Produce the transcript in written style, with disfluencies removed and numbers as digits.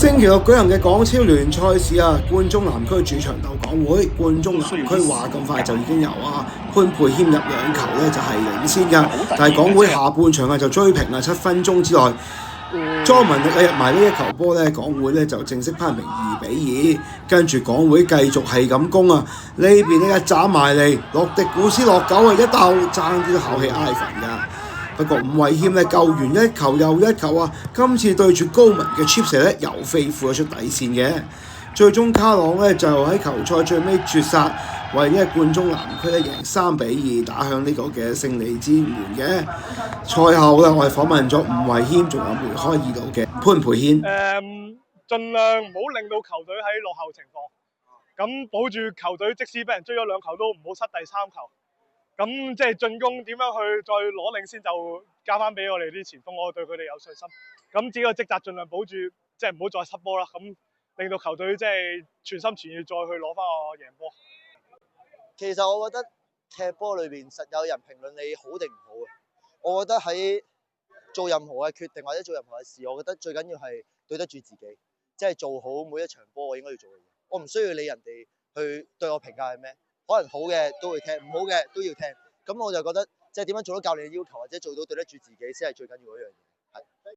星期六舉行嘅港超聯賽事啊，冠忠南區主場鬥港會，冠忠南區話咁快就已經由潘佩謙入兩球咧就係領先㗎，但係港會下半場就追平7分鐘之內，莊文力入埋呢一球波咧，港會咧就正式攀平2-2，跟住港會繼續係咁攻啊，呢邊咧一斬埋嚟，洛迪古斯落9一鬥，爭啲都考起埃凡㗎。不過伍偉謙咧救完一球又一球啊！今次對住高文嘅 chip 射咧又飛負咗出底線嘅，最終卡朗咧就喺球賽最尾絕殺，為呢冠忠南區咧贏3-2，打向呢個嘅勝利之門嘅。賽後咧我哋訪問咗伍偉謙，仲有梅開2度嘅潘培軒。盡量唔好令到球隊喺落後情況，咁保住球隊，即使俾人追咗2球都唔好失第3球。咁即係進攻點樣去再攞領先，就交翻俾我哋啲前鋒，我對佢哋有信心。咁自己個職責盡量保住，即係唔好再失波啦。咁令到球隊即係全心全意再去攞翻個贏波。其實我覺得踢波裏邊實有人評論你好定唔好嘅。我覺得喺做任何嘅決定或者做任何嘅事，我覺得最緊要係對得住自己，即係做好每一場波我應該要做嘅嘢。我唔需要理人哋去對我評價係咩。可能好嘅都會聽，唔好嘅都要聽。咁我就覺得，即係點樣做到教練嘅要求，或者做到對得住自己，先係最緊要嗰樣嘢。